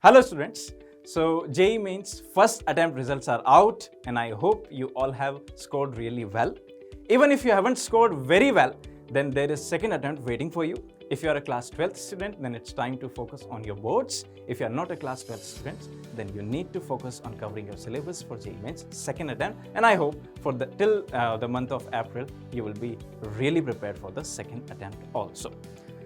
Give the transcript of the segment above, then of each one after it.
Hello students. So JEE means first attempt results are out and I hope you all have scored really well. Even if you haven't scored very well, then there is second attempt waiting for you. If you are a class 12th student, then it's time to focus on your boards. If you are not a class 12th student, then you need to focus on covering your syllabus for JEE Mains second attempt. And I hope for till the month of April, you will be really prepared for the second attempt also.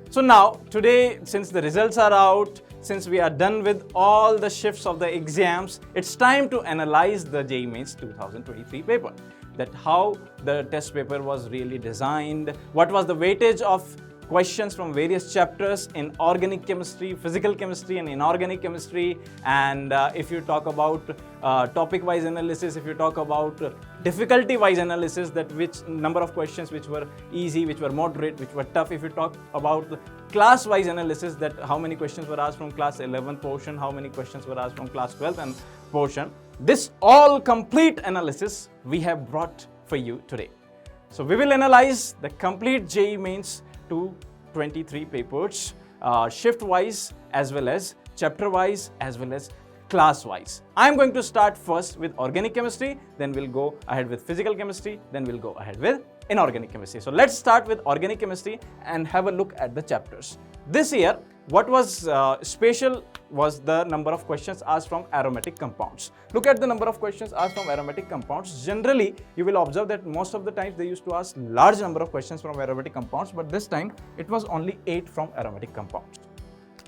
So now, today, since the results are out, since we are done with all the shifts of the exams, it's time to analyze the JEE Mains 2023 paper. That how the test paper was really designed, what was the weightage of questions from various chapters in organic chemistry, physical chemistry and inorganic chemistry, and if you talk about topic-wise analysis, if you talk about difficulty-wise analysis, that which number of questions which were easy, which were moderate, which were tough. If you talk about class-wise analysis, that how many questions were asked from class 11 portion, how many questions were asked from class 12 and portion. This all complete analysis we have brought for you today. So we will analyze the complete JEE Mains 223 papers, shift-wise as well as chapter-wise as well as class-wise. I'm going to start first with organic chemistry, then we'll go ahead with physical chemistry, then we'll go ahead with inorganic chemistry. So let's start with organic chemistry and have a look at the chapters. This year, what was special was the number of questions asked from aromatic compounds. Look at the number of questions asked from aromatic compounds. Generally, you will observe that most of the times they used to ask large number of questions from aromatic compounds, but this time it was only 8 from aromatic compounds.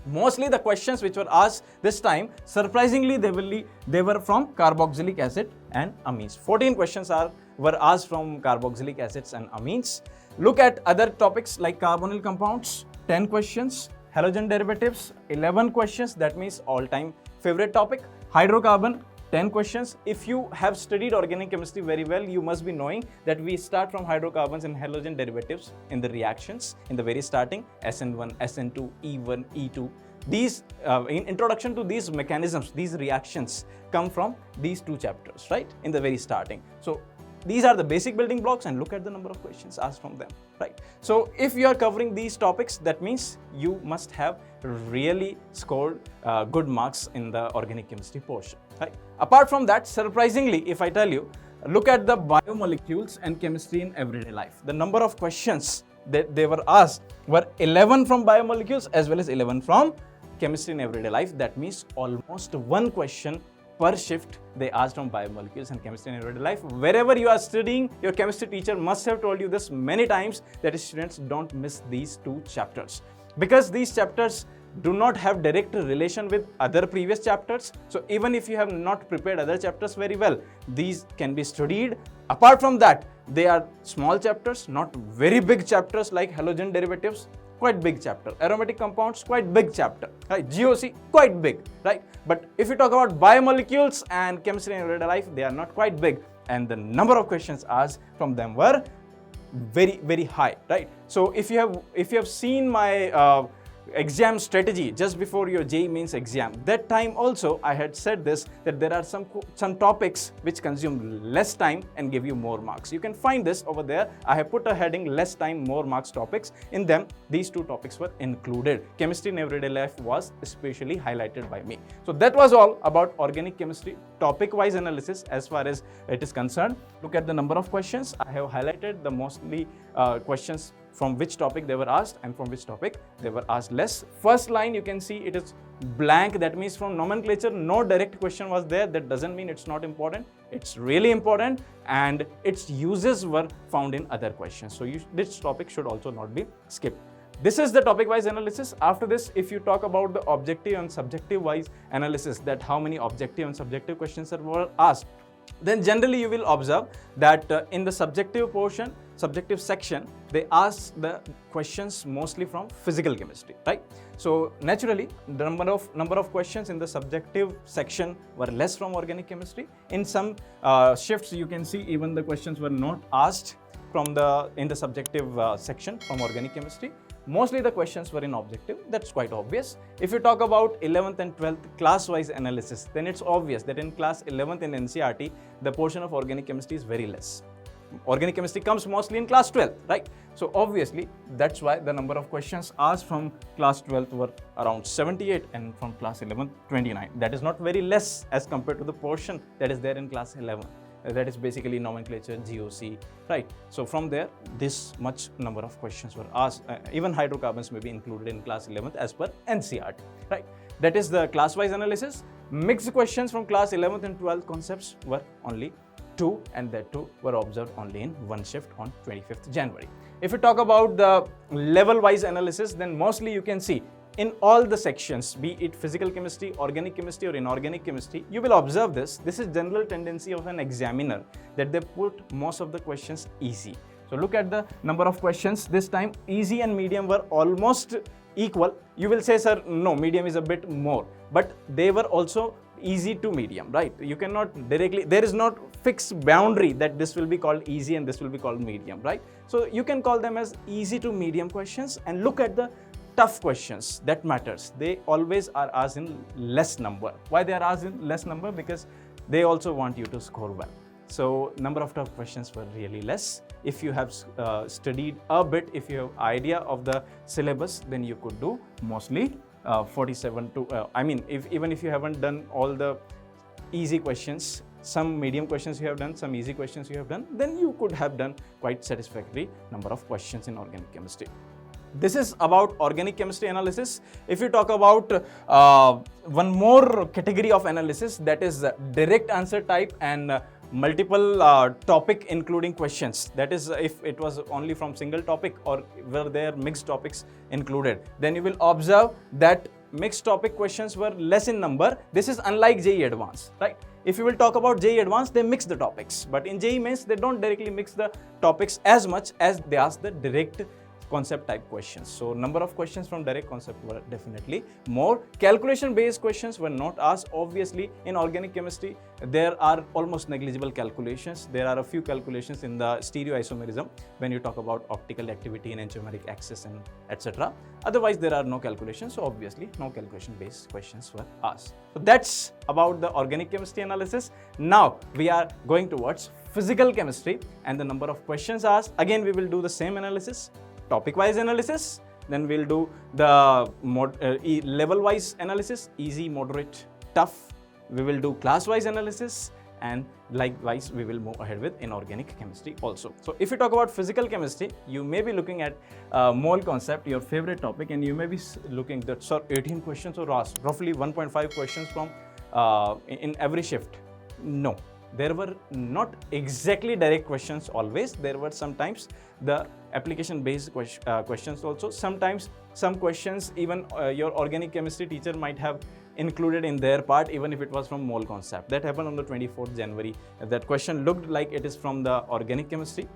Mostly the questions which were asked this time, surprisingly, they were from carboxylic acid and amines. 14 questions were asked from carboxylic acids and amines. Look at other topics like carbonyl compounds, 10 questions. Halogen derivatives, 11 questions, that means all-time favorite topic. Hydrocarbon, 10 questions. If you have studied organic chemistry very well, you must be knowing that we start from hydrocarbons and halogen derivatives in the reactions in the very starting, SN1, SN2, E1, E2. These, in introduction to these mechanisms, these reactions come from these two chapters, right, in the very starting. So these are the basic building blocks and look at the number of questions asked from them, right? So if you are covering these topics, that means you must have really scored good marks in the organic chemistry portion, right? Apart from that, surprisingly, if I tell you, look at the biomolecules and chemistry in everyday life. The number of questions that they were asked were 11 from biomolecules as well as 11 from chemistry in everyday life. That means almost one question per shift they asked from biomolecules and chemistry in everyday life. Wherever you are studying, your chemistry teacher must have told you this many times that students don't miss these two chapters. Because these chapters do not have direct relation with other previous chapters. So even if you have not prepared other chapters very well, these can be studied. Apart from that, they are small chapters, not very big chapters like halogen derivatives. Quite big chapter. Aromatic compounds, quite big chapter. Right? GOC, quite big, right? But if you talk about biomolecules and chemistry in everyday life, they are not quite big. And the number of questions asked from them were very, very high, right? So if you have seen my exam strategy just before your JEE Mains exam, that time also I had said this, that there are some topics which consume less time and give you more marks. You can find this over there. I have put a heading less time, more marks topics. In them, these two topics were included. Chemistry in everyday life was especially highlighted by me. So that was all about organic chemistry topic-wise analysis as far as it is concerned. Look at the number of questions. I have highlighted the mostly questions from which topic they were asked and from which topic they were asked less. First line, you can see it is blank. That means from nomenclature, no direct question was there. That doesn't mean it's not important. It's really important and its uses were found in other questions. So this topic should also not be skipped. This is the topic-wise analysis. After this, if you talk about the objective and subjective-wise analysis, that how many objective and subjective questions were asked, then generally you will observe that in the subjective portion, subjective section, they ask the questions mostly from physical chemistry, right? So naturally, the number of questions in the subjective section were less from organic chemistry. In some shifts, you can see even the questions were not asked in the subjective section from organic chemistry. Mostly the questions were in objective. That's quite obvious. If you talk about 11th and 12th class-wise analysis, then it's obvious that in class 11th in NCERT, the portion of organic chemistry is very less. Organic chemistry comes mostly in class 12th, right? So obviously, that's why the number of questions asked from class 12th were around 78 and from class 11th, 29. That is not very less as compared to the portion that is there in class 11. That is basically nomenclature, GOC, right? So from there, this much number of questions were asked. Even hydrocarbons may be included in class 11th as per NCERT, right? That is the class-wise analysis. Mixed questions from class 11th and 12th concepts were only 2, and that 2 were observed only in one shift on 25th January. If we talk about the level-wise analysis, then mostly you can see in all the sections, be it physical chemistry, organic chemistry or inorganic chemistry, you will observe this. This is general tendency of an examiner that they put most of the questions easy. So look at the number of questions. This time easy and medium were almost equal. You will say, sir, no, medium is a bit more, but they were also easy to medium, right? You cannot directly, there is not fixed boundary that this will be called easy and this will be called medium, right? So you can call them as easy to medium questions, and look at the tough questions. That matters. They always are asked in less number. Why they are asked in less number? Because they also want you to score well. So number of tough questions were really less. If you have studied a bit, if you have idea of the syllabus, then you could do mostly 47 to, even if you haven't done all the easy questions, some medium questions you have done, some easy questions you have done, then you could have done quite satisfactory number of questions in organic chemistry. This is about organic chemistry analysis. If you talk about one more category of analysis, that is direct answer type and multiple topic including questions. That is, if it was only from single topic or were there mixed topics included, then you will observe that mixed topic questions were less in number. This is unlike JEE Advanced, right? If you will talk about JEE Advanced, they mix the topics, but in JEE Mains, they don't directly mix the topics as much as they ask the direct concept type questions. So number of questions from direct concept were definitely more. Calculation based questions were not asked. Obviously, in organic chemistry, there are almost negligible calculations. There are a few calculations in the stereoisomerism when you talk about optical activity and enantiomeric axis and etc. Otherwise, there are no calculations. So obviously, no calculation based questions were asked. So that's about the organic chemistry analysis. Now we are going towards physical chemistry, and the number of questions asked. Again, we will do the same analysis. Topic-wise analysis, then we'll do the level-wise analysis, easy, moderate, tough. We will do class-wise analysis, and likewise, we will move ahead with inorganic chemistry also. So if you talk about physical chemistry, you may be looking at mole concept, your favorite topic, and you may be looking that, sir, 18 questions or roughly 1.5 questions from in every shift. No. There were not exactly direct questions always. There were sometimes the application-based questions also. Sometimes some questions even your organic chemistry teacher might have included in their part, even if it was from mole concept. That happened on the 24th January. That question looked like it is from the organic chemistry,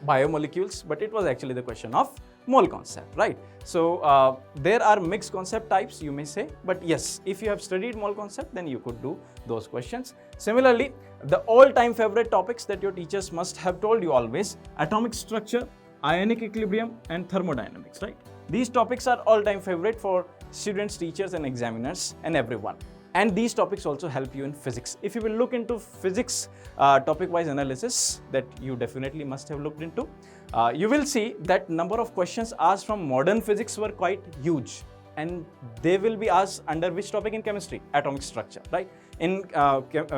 biomolecules, but it was actually the question of mole concept, right? So there are mixed concept types, you may say, but yes, if you have studied mole concept, then you could do those questions. Similarly, the all-time favorite topics that your teachers must have told you always: atomic structure, ionic equilibrium, and thermodynamics, right? These topics are all-time favorite for students, teachers, and examiners, and everyone. And these topics also help you in physics. If you will look into physics topic-wise analysis that you definitely must have looked into, you will see that number of questions asked from modern physics were quite huge. And they will be asked under which topic in chemistry? Atomic structure, right? In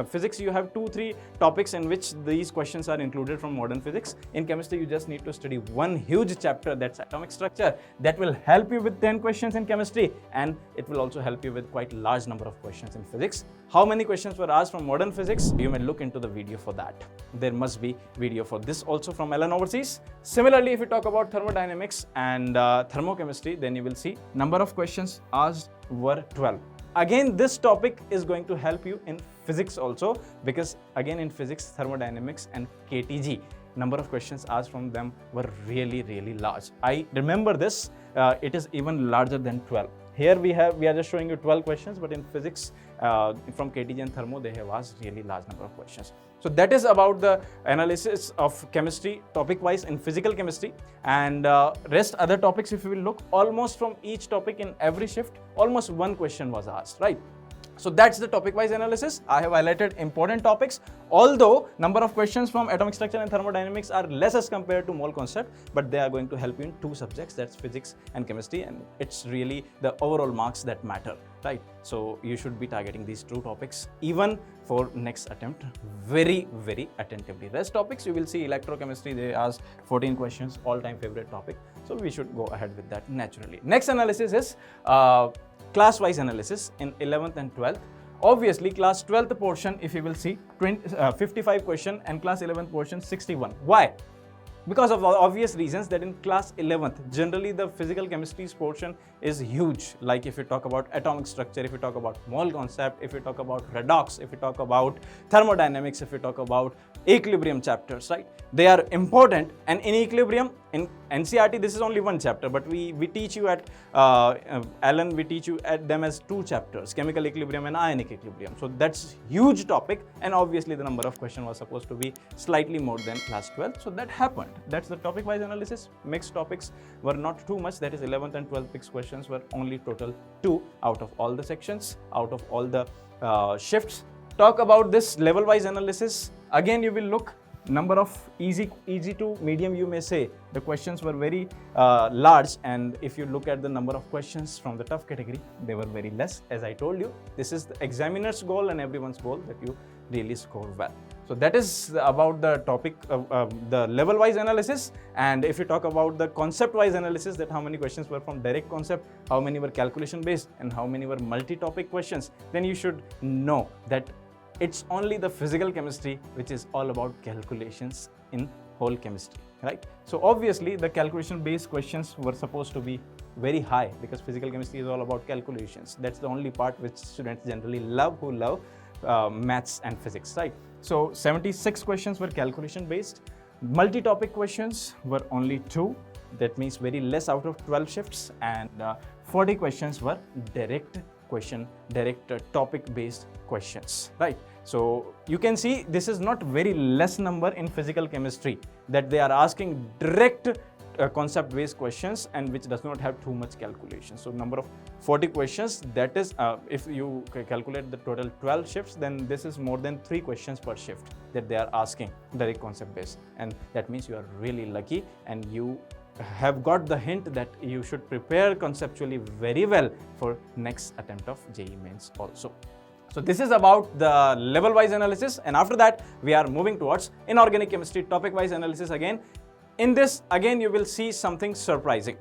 physics, you have 2-3 topics in which these questions are included from modern physics. In chemistry, you just need to study one huge chapter, that's atomic structure. That will help you with 10 questions in chemistry, and it will also help you with quite large number of questions in physics. How many questions were asked from modern physics? You may look into the video for that. There must be video for this also from Ellen Overseas. Similarly, if you talk about thermodynamics and thermochemistry, then you will see number of questions asked were 12. Again, this topic is going to help you in physics also, because again in physics, thermodynamics and KTG, number of questions asked from them were really large. I remember this, it is even larger than 12. Here we are just showing you 12 questions, but in physics from KTG and thermo, they have asked really large number of questions. So that is about the analysis of chemistry topic wise in physical chemistry, and rest other topics, if you will look, almost from each topic in every shift, almost one question was asked, right? So that's the topic-wise analysis. I have highlighted important topics, although number of questions from atomic structure and thermodynamics are less as compared to mole concept, but they are going to help you in two subjects, that's physics and chemistry, and it's really the overall marks that matter, right? So you should be targeting these two topics even for next attempt very, very attentively. Rest topics, you will see electrochemistry, they ask 14 questions, all-time favorite topic. So we should go ahead with that naturally. Next analysis is class-wise analysis in 11th and 12th. Obviously, class 12th portion, if you will see, 55 question and class 11th portion 61. Why? Because of obvious reasons that in class 11th, generally the physical chemistry portion is huge. Like if you talk about atomic structure, if you talk about mole concept, if you talk about redox, if you talk about thermodynamics, if you talk about equilibrium chapters, right? They are important, and in equilibrium, in NCERT, this is only one chapter, but we teach you at Alan, we teach you at them as two chapters, chemical equilibrium and ionic equilibrium. So that's huge topic, and obviously the number of questions was supposed to be slightly more than class 12. So that happened. That's the topic-wise analysis. Mixed topics were not too much. That is 11th and 12th mixed questions were only total 2 out of all the sections, out of all the shifts. Talk about this level-wise analysis. Again, you will look number of easy to medium, you may say. The questions were very large, and if you look at the number of questions from the tough category, they were very less. As I told you, this is the examiner's goal and everyone's goal that you really score well. So that is about the topic, the level-wise analysis. And if you talk about the concept-wise analysis, that how many questions were from direct concept, how many were calculation-based, and how many were multi-topic questions, then you should know that it's only the physical chemistry which is all about calculations in whole chemistry, right? So obviously the calculation-based questions were supposed to be very high because physical chemistry is all about calculations. That's the only part which students generally love who love maths and physics, right? So 76 questions were calculation based. Multi-topic questions were only 2. That means very less out of 12 shifts, and 40 questions were direct topic based questions, right? So you can see this is not very less number in physical chemistry that they are asking direct concept based questions, and which does not have too much calculation. So number of 40 questions, that is if you calculate the total 12 shifts, then this is more than 3 questions per shift that they are asking direct concept based, and that means you are really lucky and you have got the hint that you should prepare conceptually very well for next attempt of JEE mains also. So this is about the level-wise analysis, and after that we are moving towards inorganic chemistry topic-wise analysis again. In this again you will see something surprising.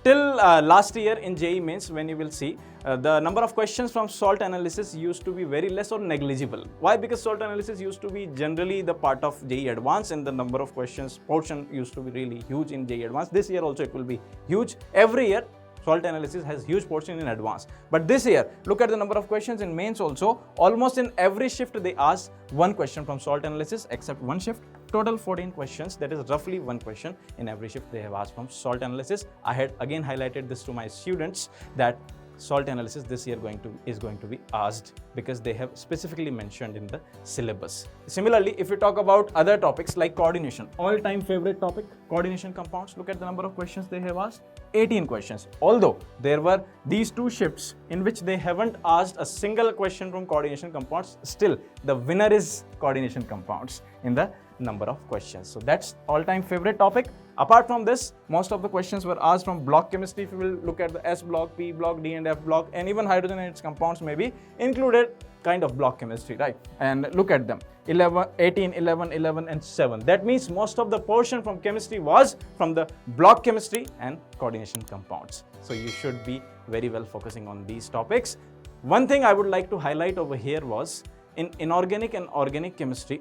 Till last year in JEE mains, when you will see the number of questions from salt analysis used to be very less or negligible. Why? Because salt analysis used to be generally the part of JEE advanced, and the number of questions portion used to be really huge in JEE advanced. This year also it will be huge. Every year salt analysis has huge portion in advance, but this year look at the number of questions in mains also. Almost in every shift they ask one question from salt analysis, except one shift. Total 14 questions, that is roughly one question in every shift they have asked from salt analysis. I had again highlighted this to my students that salt analysis this year is going to be asked because they have specifically mentioned in the syllabus. Similarly, if we talk about other topics like coordination, all-time favorite topic, coordination compounds, look at the number of questions they have asked, 18 questions. Although there were these 2 shifts in which they haven't asked a single question from coordination compounds, still the winner is coordination compounds in the number of questions. So that's all-time favorite topic. Apart from this, most of the questions were asked from block chemistry. If you will look at the S block, P block, D and F block, and even hydrogen and its compounds may be included, kind of block chemistry, right? And look at them, 11, 18, 11, 11 and 7. That means most of the portion from chemistry was from the block chemistry and coordination compounds. So you should be very well focusing on these topics. One thing I would like to highlight over here was in inorganic and organic chemistry,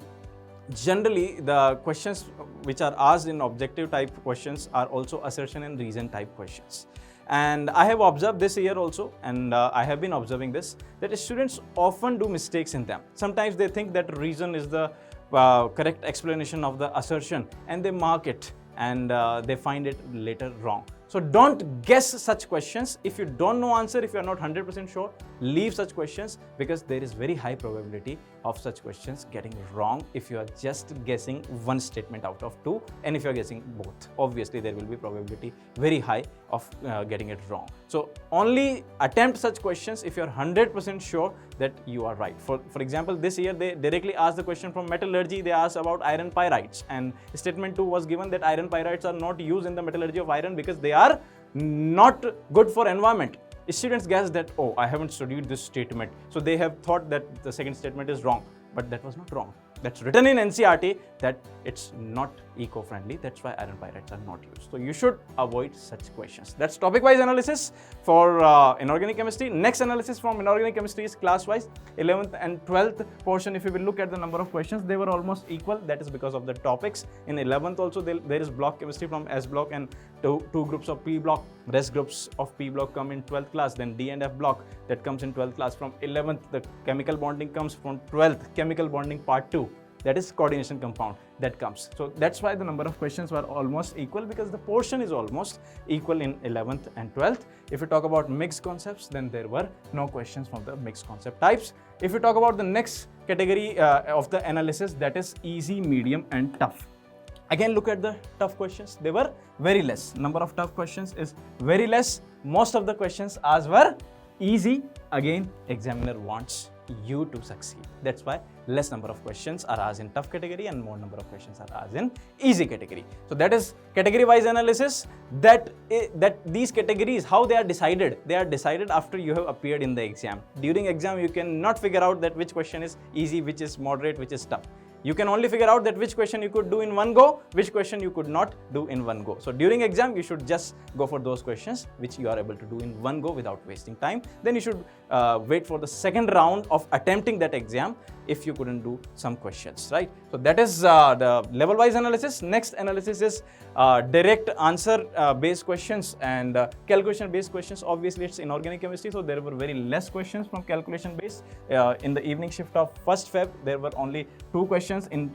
generally the questions which are asked in objective type questions are also assertion and reason type questions. And I have observed this year also, and I have been observing this, that students often do mistakes in them. Sometimes they think that reason is the correct explanation of the assertion and they mark it, and they find it later wrong. So don't guess such questions. If you don't know answer, if you are not 100% sure, leave such questions, because there is very high probability of such questions getting wrong if you are just guessing one statement out of two, and if you are guessing both, obviously there will be probability very high of getting it wrong. So only attempt such questions if you are 100% sure that you are right. For example, this year they directly asked the question from metallurgy. They asked about iron pyrites, and statement 2 was given that iron pyrites are not used in the metallurgy of iron because they are not good for environment. Students guessed that, oh, I haven't studied this statement, so they have thought that the second statement is wrong, but that was not wrong. That's written in NCERT that it's not eco-friendly. That's why iron pyrites are not used. So you should avoid such questions. That's topic-wise analysis for inorganic chemistry. Next analysis from inorganic chemistry is class-wise. 11th and 12th portion, if you will look at the number of questions, they were almost equal. That is because of the topics. In 11th also, there is block chemistry from S block and two groups of P block. Rest groups of P block come in 12th class. Then D and F block, that comes in 12th class. From 11th, the chemical bonding comes from 12th, chemical bonding part 2. That is coordination compound that comes. So that's why the number of questions were almost equal, because the portion is almost equal in 11th and 12th. If you talk about mixed concepts, then there were no questions from the mixed concept types. If you talk about the next category of the analysis, that is easy, medium and tough. Again, look at the tough questions. They were very less. Number of tough questions is very less. Most of the questions asked were easy. Again, examiner wants you to succeed. That's why less number of questions are asked in tough category and more number of questions are asked in easy category. So that is category wise analysis. That these categories, how they are decided after you have appeared in the exam. During exam, you cannot figure out that which question is easy, which is moderate, which is tough. You can only figure out that which question you could do in one go, which question you could not do in one go. So during exam, you should just go for those questions which you are able to do in one go without wasting time. Then you should wait for the second round of attempting that exam if you couldn't do some questions, right? So that is the level-wise analysis. Next analysis is direct answer based questions and calculation based questions. Obviously, it's inorganic chemistry, so there were very less questions from calculation based. In the evening shift of 1st Feb, there were only 2 questions. In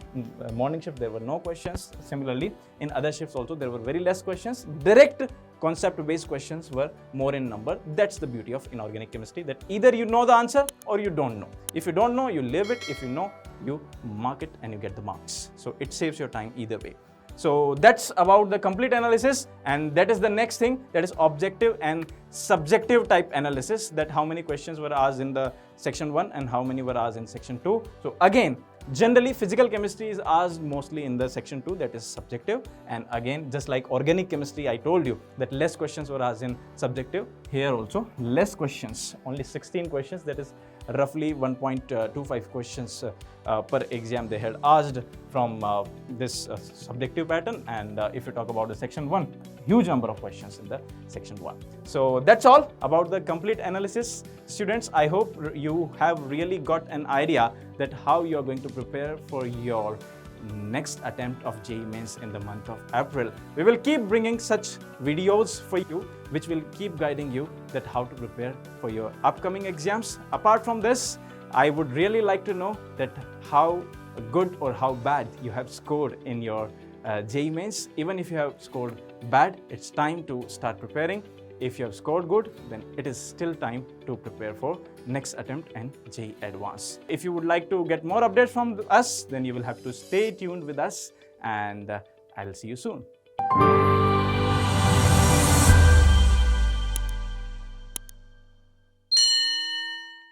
morning shift, there were no questions. Similarly, in other shifts also, there were very less questions. Direct concept-based questions were more in number. That's the beauty of inorganic chemistry, that either you know the answer or you don't know. If you don't know, you leave it. If you know, you mark it and you get the marks. So it saves your time either way. So that's about the complete analysis, and that is the next thing, that is objective and subjective type analysis, that how many questions were asked in the section 1 and how many were asked in section 2. So again, generally physical chemistry is asked mostly in the section 2, that is subjective, and again, just like organic chemistry, I told you that less questions were asked in subjective. Here also less questions, only 16 questions, that is roughly 1.25 questions per exam they had asked from this subjective pattern. And if you talk about the section 1, huge number of questions in the section 1. So that's all about the complete analysis. Students, I hope you have really got an idea that how you are going to prepare for your next attempt of JEE Mains in the month of April. We will keep bringing such videos for you, which will keep guiding you that how to prepare for your upcoming exams. Apart from this, I would really like to know that how good or how bad you have scored in your JEE Mains. Even if you have scored bad, it's time to start preparing. If you have scored good, then it is still time to prepare for next attempt and JEE Advanced. If you would like to get more updates from us, then you will have to stay tuned with us, and I will see you soon.